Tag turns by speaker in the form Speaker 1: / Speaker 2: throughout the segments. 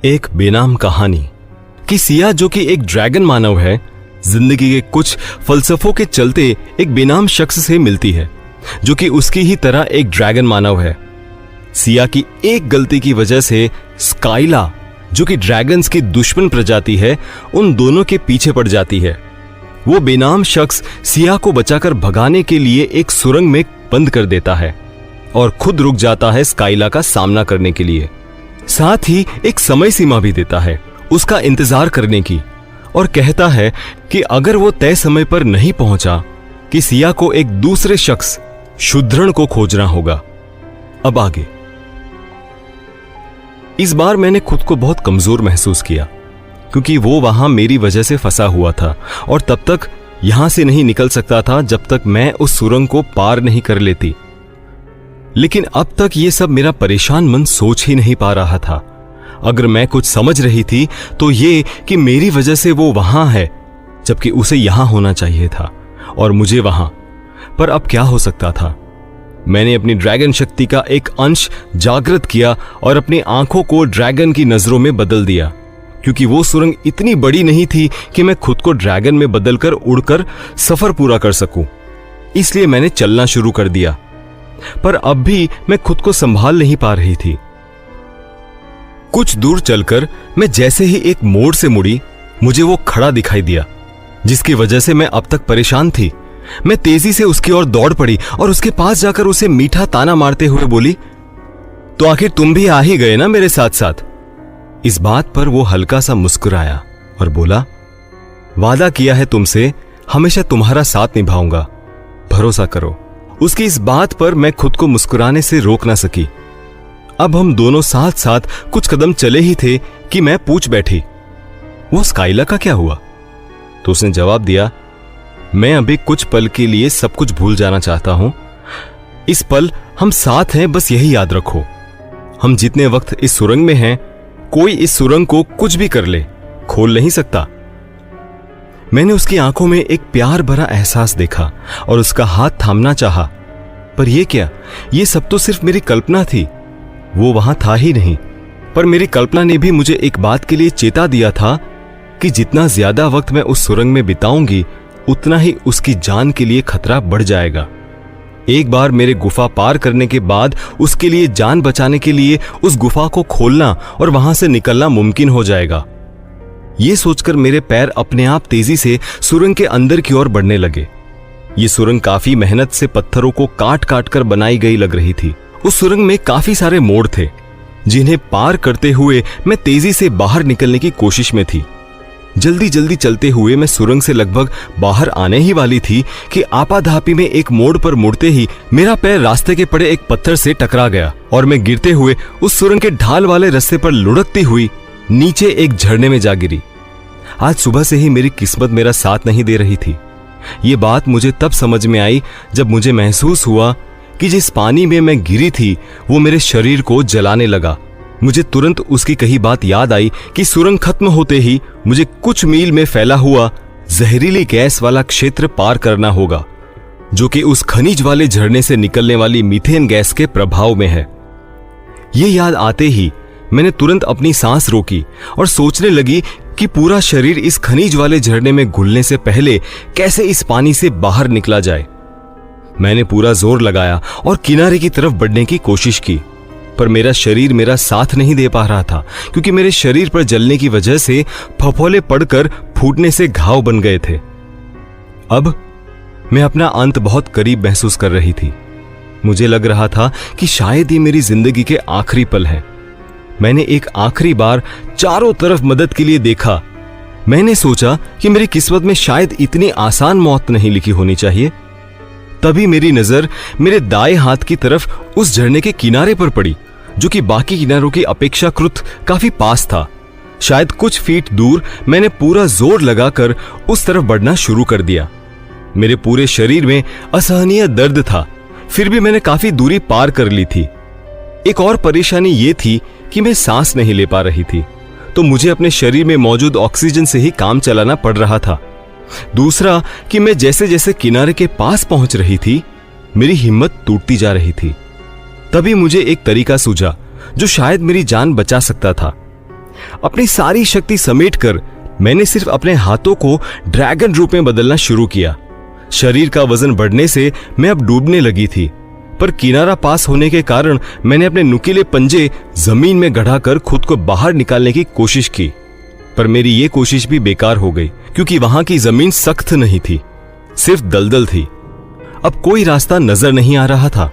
Speaker 1: एक बेनाम कहानी कि सिया जो कि एक ड्रैगन मानव है, जिंदगी के कुछ फलसफों के चलते एक बेनाम शख्स से मिलती है जो कि उसकी ही तरह एक ड्रैगन मानव है। सिया की एक गलती की वजह से स्काइला जो कि ड्रैगन्स की दुश्मन प्रजाति है, उन दोनों के पीछे पड़ जाती है। वो बेनाम शख्स सिया को बचाकर भगाने के लिए एक सुरंग में बंद कर देता है और खुद रुक जाता है स्काइला का सामना करने के लिए। साथ ही एक समय सीमा भी देता है उसका इंतजार करने की और कहता है कि अगर वो तय समय पर नहीं पहुंचा कि सिया को एक दूसरे शख्स शूद्रण को खोजना होगा। अब आगे। इस बार मैंने खुद को बहुत कमजोर महसूस किया क्योंकि वो वहां मेरी वजह से फंसा हुआ था और तब तक यहां से नहीं निकल सकता था जब तक मैं उस सुरंग को पार नहीं कर लेती। लेकिन अब तक ये सब मेरा परेशान मन सोच ही नहीं पा रहा था। अगर मैं कुछ समझ रही थी तो ये कि मेरी वजह से वो वहां है जबकि उसे यहां होना चाहिए था और मुझे वहां। पर अब क्या हो सकता था? मैंने अपनी ड्रैगन शक्ति का एक अंश जागृत किया और अपनी आंखों को ड्रैगन की नजरों में बदल दिया क्योंकि वो सुरंग इतनी बड़ी नहीं थी कि मैं खुद को ड्रैगन में बदलकर उड़कर सफर पूरा कर सकूं। इसलिए मैंने चलना शुरू कर दिया, पर अब भी मैं खुद को संभाल नहीं पा रही थी। कुछ दूर चलकर मैं जैसे ही एक मोड़ से मुड़ी, मुझे वो खड़ा दिखाई दिया जिसकी वजह से मैं अब तक परेशान थी। मैं तेजी से उसकी ओर दौड़ पड़ी और उसके पास जाकर उसे मीठा ताना मारते हुए बोली, तो आखिर तुम भी आ ही गए ना मेरे साथ साथ। इस बात पर वो हल्का सा मुस्कुराया और बोला, वादा किया है तुमसे, हमेशा तुम्हारा साथ निभाऊंगा, भरोसा करो। उसकी इस बात पर मैं खुद को मुस्कुराने से रोक ना सकी। अब हम दोनों साथ साथ कुछ कदम चले ही थे कि मैं पूछ बैठी, वो स्काइला का क्या हुआ? तो उसने जवाब दिया, मैं अभी कुछ पल के लिए सब कुछ भूल जाना चाहता हूं। इस पल हम साथ हैं, बस यही याद रखो। हम जितने वक्त इस सुरंग में हैं, कोई इस सुरंग को कुछ भी कर ले, खोल नहीं सकता। मैंने उसकी आंखों में एक प्यार भरा एहसास देखा और उसका हाथ थामना चाहा, पर यह क्या? यह सब तो सिर्फ मेरी कल्पना थी। वो वहां था ही नहीं, पर मेरी कल्पना ने भी मुझे एक बात के लिए चेता दिया था कि जितना ज्यादा वक्त मैं उस सुरंग में बिताऊंगी, उतना ही उसकी जान के लिए खतरा बढ़ जाएगा। एक बार मेरे गुफा पार करने के बाद उसके लिए जान बचाने के लिए उस गुफा को खोलना और वहां से निकलना मुमकिन हो जाएगा। ये सोचकर मेरे पैर अपने आप तेजी से सुरंग के अंदर की ओर बढ़ने लगे। ये सुरंग काफी मेहनत से पत्थरों को काट काट कर बनाई गई लग रही थी। उस सुरंग में काफी सारे मोड़ थे जिन्हें पार करते हुए मैं तेजी से बाहर निकलने की कोशिश में थी। जल्दी जल्दी चलते हुए मैं सुरंग से लगभग बाहर आने ही वाली थी कि आपाधापी में एक मोड़ पर मुड़ते ही मेरा पैर रास्ते के पड़े एक पत्थर से टकरा गया और मैं गिरते हुए उस सुरंग के ढाल वाले रास्ते पर लुढ़कती हुई नीचे एक झरने में जा गिरी। आज सुबह से ही मेरी किस्मत मेरा साथ नहीं दे रही थी। ये बात मुझे तब समझ में आई जब मुझे महसूस हुआ कि जिस पानी में मैं गिरी थी वो मेरे शरीर को जलाने लगा। मुझे तुरंत उसकी कही बात याद आई कि सुरंग खत्म होते ही मुझे कुछ मील में फैला हुआ जहरीली गैस वाला क्षेत्र पार करना होगा जो कि उस खनिज वाले झरने से निकलने वाली मीथेन गैस के प्रभाव में है। ये याद आते ही मैंने तुरंत अपनी सांस रोकी और सोचने लगी कि पूरा शरीर इस खनिज वाले झरने में घुलने से पहले कैसे इस पानी से बाहर निकला जाए। मैंने पूरा जोर लगाया और किनारे की तरफ बढ़ने की कोशिश की, पर मेरा शरीर मेरा साथ नहीं दे पा रहा था क्योंकि मेरे शरीर पर जलने की वजह से फफोले पड़कर फूटने से घाव बन गए थे। अब मैं अपना अंत बहुत करीब महसूस कर रही थी। मुझे लग रहा था कि शायद ये मेरी जिंदगी के आखिरी पल हैं। मैंने एक आखिरी बार चारों तरफ मदद के लिए देखा। मैंने सोचा कि मेरी किस्मत में शायद इतनी आसान मौत नहीं लिखी होनी चाहिए। तभी मेरी नजर मेरे दाएं हाथ की तरफ उस झरने के किनारे पर पड़ी जो कि बाकी किनारों की अपेक्षाकृत काफी पास था। शायद कुछ फीट दूर मैंने पूरा जोर लगाकर उस तरफ बढ़ना शुरू कर दिया। मेरे पूरे शरीर में असहनीय दर्द था, फिर भी मैंने काफी दूरी पार कर ली थी। एक और परेशानी ये थी कि मैं सांस नहीं ले पा रही थी, तो मुझे अपने शरीर में मौजूद ऑक्सीजन से ही काम चलाना पड़ रहा था। दूसरा कि मैं जैसे जैसे किनारे के पास पहुंच रही थी, मेरी हिम्मत टूटती जा रही थी। तभी मुझे एक तरीका सूझा जो शायद मेरी जान बचा सकता था। अपनी सारी शक्ति समेटकर मैंने सिर्फ अपने हाथों को ड्रैगन रूप में बदलना शुरू किया। शरीर का वजन बढ़ने से मैं अब डूबने लगी थी, पर किनारा पास होने के कारण मैंने अपने नुकीले पंजे जमीन में गड़ाकर खुद को बाहर निकालने की कोशिश की। पर मेरी ये कोशिश भी बेकार हो गई, क्योंकि वहां की जमीन सख्त नहीं थी, सिर्फ दलदल थी। अब कोई रास्ता नजर नहीं आ रहा था।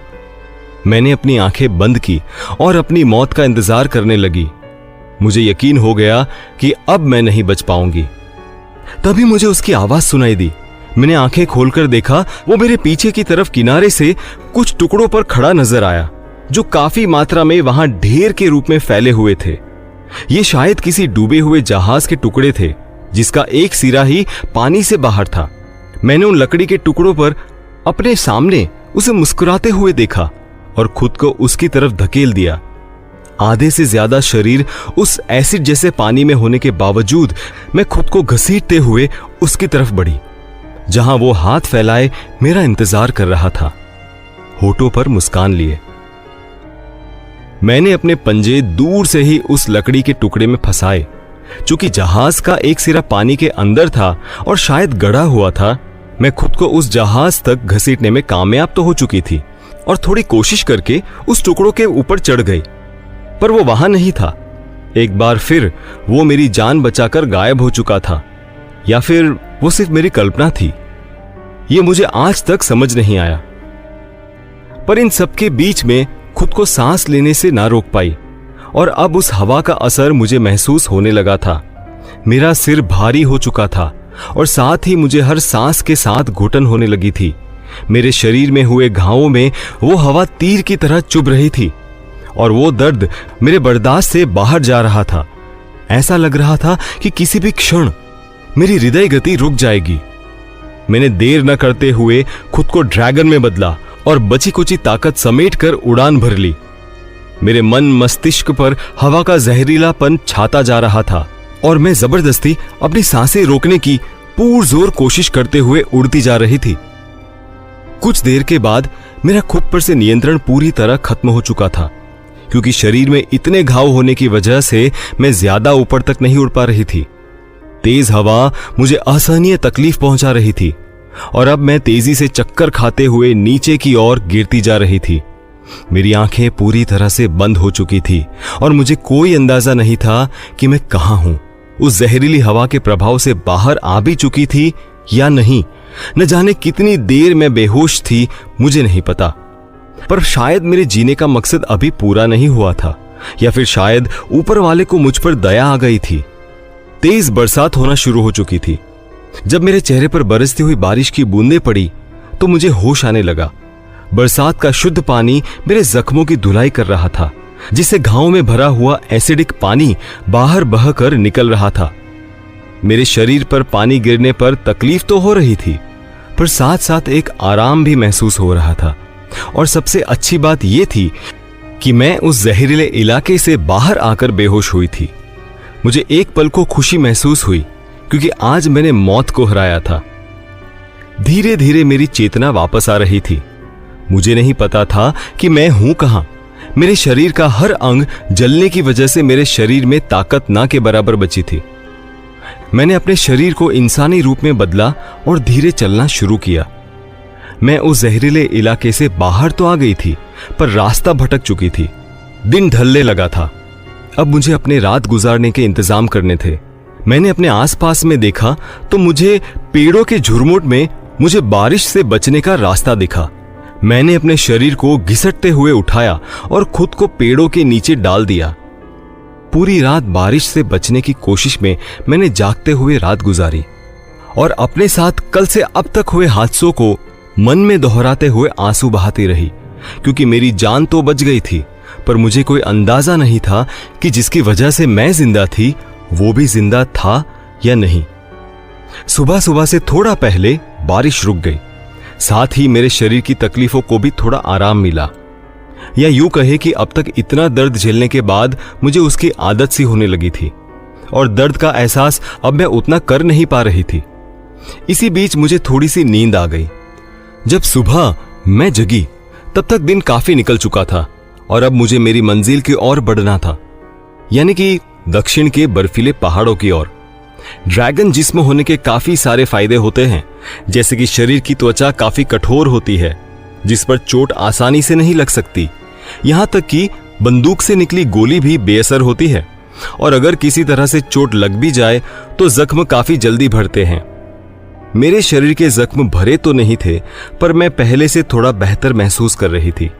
Speaker 1: मैंने अपनी आंखें बंद की और अपनी मौत का इंतजार करने लगी। मुझे यकीन हो गया कि अब मैं नहीं बच पाऊंगी। तभी मुझे उसकी आवाज सुनाई दी। मैंने आंखें खोलकर देखा, वो मेरे पीछे की तरफ किनारे से कुछ टुकड़ों पर खड़ा नजर आया, जो काफी मात्रा में वहां ढेर के रूप में फैले हुए थे। ये शायद किसी डूबे हुए जहाज के टुकड़े थे, जिसका एक सिरा ही पानी से बाहर था। मैंने उन लकड़ी के टुकड़ों पर अपने सामने उसे मुस्कुराते हुए देखा और खुद को उसकी तरफ धकेल दिया। आधे से ज्यादा शरीर उस एसिड जैसे पानी में होने के बावजूद मैं खुद को घसीटते हुए उसकी तरफ बढ़ी, जहां वो हाथ फैलाए मेरा इंतजार कर रहा था, होठों पर मुस्कान लिए। मैंने अपने पंजे दूर से ही उस लकड़ी के टुकड़े में फंसाए। चूंकि जहाज का एक सिरा पानी के अंदर था और शायद गड़ा हुआ था, मैं खुद को उस जहाज तक घसीटने में कामयाब तो हो चुकी थी और थोड़ी कोशिश करके उस टुकड़ों के ऊपर चढ़ गई, पर वो वहां नहीं था। एक बार फिर वो मेरी जान बचाकर गायब हो चुका था, या फिर वो सिर्फ मेरी कल्पना थी, ये मुझे आज तक समझ नहीं आया। पर इन सबके बीच में खुद को सांस लेने से ना रोक पाई, और अब उस हवा का असर मुझे महसूस होने लगा था। मेरा सिर भारी हो चुका था और साथ ही मुझे हर सांस के साथ घुटन होने लगी थी। मेरे शरीर में हुए घावों में वो हवा तीर की तरह चुभ रही थी और वो दर्द मेरे बर्दाश्त से बाहर जा रहा था। ऐसा लग रहा था कि किसी भी क्षण मेरी हृदय गति रुक जाएगी। मैंने देर न करते हुए खुद को ड्रैगन में बदला और बची कुची ताकत समेटकर उड़ान भर ली। मेरे मन मस्तिष्क पर हवा का जहरीलापन छाता जा रहा था और मैं जबरदस्ती अपनी सांसें रोकने की पुरजोर कोशिश करते हुए उड़ती जा रही थी। कुछ देर के बाद मेरा खुद पर से नियंत्रण पूरी तरह खत्म हो चुका था, क्योंकि शरीर में इतने घाव होने की वजह से मैं ज्यादा ऊपर तक नहीं उड़ पा रही थी। तेज हवा मुझे असहनीय तकलीफ पहुंचा रही थी और अब मैं तेजी से चक्कर खाते हुए नीचे की ओर गिरती जा रही थी। मेरी आंखें पूरी तरह से बंद हो चुकी थी और मुझे कोई अंदाजा नहीं था कि मैं कहां हूं। उस जहरीली हवा के प्रभाव से बाहर आ भी चुकी थी या नहीं, न जाने कितनी देर मैं बेहोश थी, मुझे नहीं पता। पर शायद मेरे जीने का मकसद अभी पूरा नहीं हुआ था, या फिर शायद ऊपर वाले को मुझ पर दया आ गई थी। तेज बरसात होना शुरू हो चुकी थी। जब मेरे चेहरे पर बरसती हुई बारिश की बूंदें पड़ी तो मुझे होश आने लगा। बरसात का शुद्ध पानी मेरे जख्मों की धुलाई कर रहा था, जिससे घावों में भरा हुआ एसिडिक पानी बाहर बहकर निकल रहा था। मेरे शरीर पर पानी गिरने पर तकलीफ तो हो रही थी, पर साथ साथ एक आराम भी महसूस हो रहा था। और सबसे अच्छी बात यह थी कि मैं उस जहरीले इलाके से बाहर आकर बेहोश हुई थी। मुझे एक पल को खुशी महसूस हुई, क्योंकि आज मैंने मौत को हराया था। धीरे धीरे मेरी चेतना वापस आ रही थी। मुझे नहीं पता था कि मैं हूं कहां। मेरे शरीर का हर अंग जलने की वजह से मेरे शरीर में ताकत ना के बराबर बची थी। मैंने अपने शरीर को इंसानी रूप में बदला और धीरे चलना शुरू किया। मैं उस जहरीले इलाके से बाहर तो आ गई थी, पर रास्ता भटक चुकी थी। दिन ढलने लगा था। अब मुझे अपने रात गुजारने के इंतजाम करने थे। मैंने अपने आसपास में देखा तो मुझे पेड़ों के झुरमुट में मुझे बारिश से बचने का रास्ता दिखा। मैंने अपने शरीर को घिसटते हुए उठाया और खुद को पेड़ों के नीचे डाल दिया। पूरी रात बारिश से बचने की कोशिश में मैंने जागते हुए रात गुजारी और अपने साथ कल से अब तक हुए हादसों को मन में दोहराते हुए आंसू बहाती रही, क्योंकि मेरी जान तो बच गई थी, पर मुझे कोई अंदाजा नहीं था कि जिसकी वजह से मैं जिंदा थी वो भी जिंदा था या नहीं। सुबह सुबह से थोड़ा पहले बारिश रुक गई, साथ ही मेरे शरीर की तकलीफों को भी थोड़ा आराम मिला, या यूं कहे कि अब तक इतना दर्द झेलने के बाद मुझे उसकी आदत सी होने लगी थी और दर्द का एहसास अब मैं उतना कर नहीं पा रही थी। इसी बीच मुझे थोड़ी सी नींद आ गई। जब सुबह मैं जगी तब तक दिन काफी निकल चुका था और अब मुझे मेरी मंजिल की ओर बढ़ना था, यानी कि दक्षिण के बर्फीले पहाड़ों की ओर। ड्रैगन जिस्म होने के काफी सारे फायदे होते हैं, जैसे कि शरीर की त्वचा काफी कठोर होती है, जिस पर चोट आसानी से नहीं लग सकती। यहां तक कि बंदूक से निकली गोली भी बेअसर होती है, और अगर किसी तरह से चोट लग भी जाए तो जख्म काफी जल्दी भरते हैं। मेरे शरीर के जख्म भरे तो नहीं थे, पर मैं पहले से थोड़ा बेहतर महसूस कर रही थी।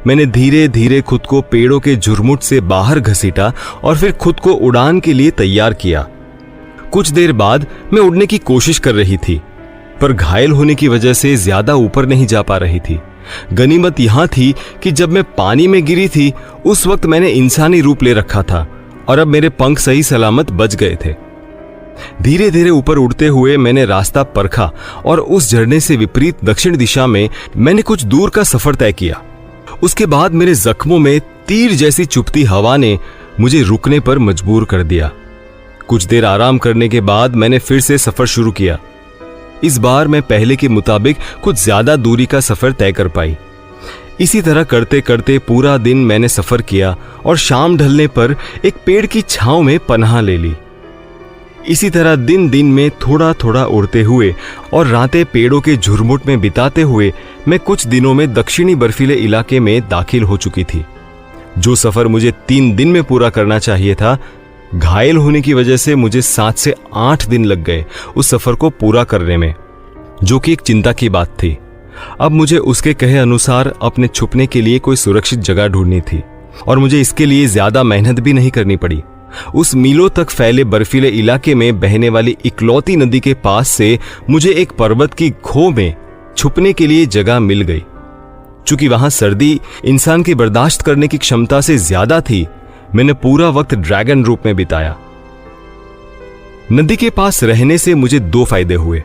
Speaker 1: मैंने धीरे धीरे खुद को पेड़ों के झुरमुट से बाहर घसीटा और फिर खुद को उड़ान के लिए तैयार किया। कुछ देर बाद मैं उड़ने की कोशिश कर रही थी, पर घायल होने की वजह से ज्यादा ऊपर नहीं जा पा रही थी। गनीमत यहां थी कि जब मैं पानी में गिरी थी उस वक्त मैंने इंसानी रूप ले रखा था और अब मेरे पंख सही सलामत बच गए थे। धीरे धीरे ऊपर उड़ते हुए मैंने रास्ता परखा और उस झरने से विपरीत दक्षिण दिशा में मैंने कुछ दूर का सफर तय किया। उसके बाद मेरे जख्मों में तीर जैसी चुभती हवा ने मुझे रुकने पर मजबूर कर दिया। कुछ देर आराम करने के बाद मैंने फिर से सफर शुरू किया। इस बार मैं पहले के मुताबिक कुछ ज्यादा दूरी का सफर तय कर पाई। इसी तरह करते करते पूरा दिन मैंने सफर किया और शाम ढलने पर एक पेड़ की छांव में पनाह ले ली। इसी तरह दिन दिन में थोड़ा थोड़ा उड़ते हुए और रातें पेड़ों के झुरमुट में बिताते हुए मैं कुछ दिनों में दक्षिणी बर्फीले इलाके में दाखिल हो चुकी थी। जो सफर मुझे 3 दिन में पूरा करना चाहिए था, घायल होने की वजह से मुझे 7 से 8 दिन लग गए उस सफर को पूरा करने में, जो कि एक चिंता की बात थी। अब मुझे उसके कहे अनुसार अपने छुपने के लिए कोई सुरक्षित जगह ढूंढनी थी और मुझे इसके लिए ज्यादा मेहनत भी नहीं करनी पड़ी। उस मीलों तक फैले बर्फीले इलाके में बहने वाली इकलौती नदी के पास से मुझे एक पर्वत की खो में छुपने के लिए जगह मिल गई। चूंकि वहां सर्दी इंसान की बर्दाश्त करने की क्षमता से ज्यादा थी, मैंने पूरा वक्त ड्रैगन रूप में बिताया। नदी के पास रहने से मुझे 2 फायदे हुए।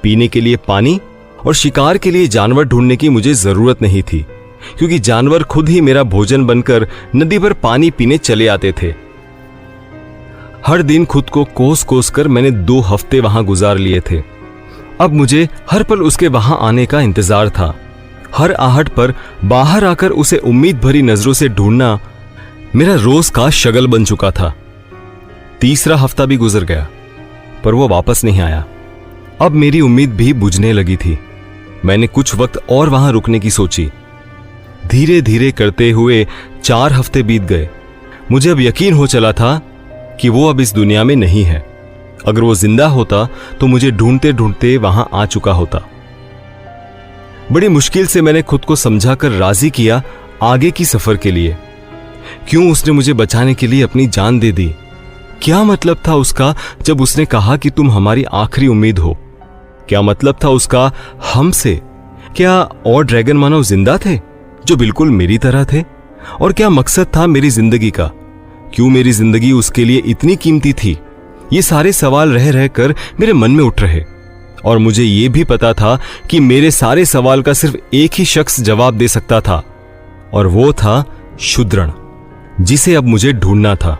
Speaker 1: पीने के लिए पानी और शिकार के लिए जानवर ढूंढने की मुझे जरूरत नहीं थी, क्योंकि जानवर खुद ही मेरा भोजन बनकर नदी पर पानी पीने चले आते थे। हर दिन खुद को कोस कोस कर मैंने 2 हफ्ते वहां गुजार लिए थे। अब मुझे हर पल उसके वहां आने का इंतजार था। हर आहट पर बाहर आकर उसे उम्मीद भरी नजरों से ढूंढना मेरा रोज का शगल बन चुका था। 3रा हफ्ता भी गुजर गया, पर वो वापस नहीं आया। अब मेरी उम्मीद भी बुझने लगी थी। मैंने कुछ वक्त और वहां रुकने की सोची। धीरे धीरे करते हुए 4 हफ्ते बीत गए। मुझे अब यकीन हो चला था कि वो अब इस दुनिया में नहीं है। अगर वो जिंदा होता तो मुझे ढूंढते ढूंढते वहां आ चुका होता। बड़ी मुश्किल से मैंने खुद को समझाकर राजी किया आगे की सफर के लिए। क्यों उसने मुझे बचाने के लिए अपनी जान दे दी? क्या मतलब था उसका जब उसने कहा कि तुम हमारी आखिरी उम्मीद हो? क्या मतलब था उसका हमसे? क्या और ड्रैगन मानव जिंदा थे जो बिल्कुल मेरी तरह थे? और क्या मकसद था मेरी जिंदगी का? क्यों मेरी जिंदगी उसके लिए इतनी कीमती थी? ये सारे सवाल रह रहकर मेरे मन में उठ रहे, और मुझे ये भी पता था कि मेरे सारे सवाल का सिर्फ एक ही शख्स जवाब दे सकता था, और वो था शूद्रण, जिसे अब मुझे ढूंढना था।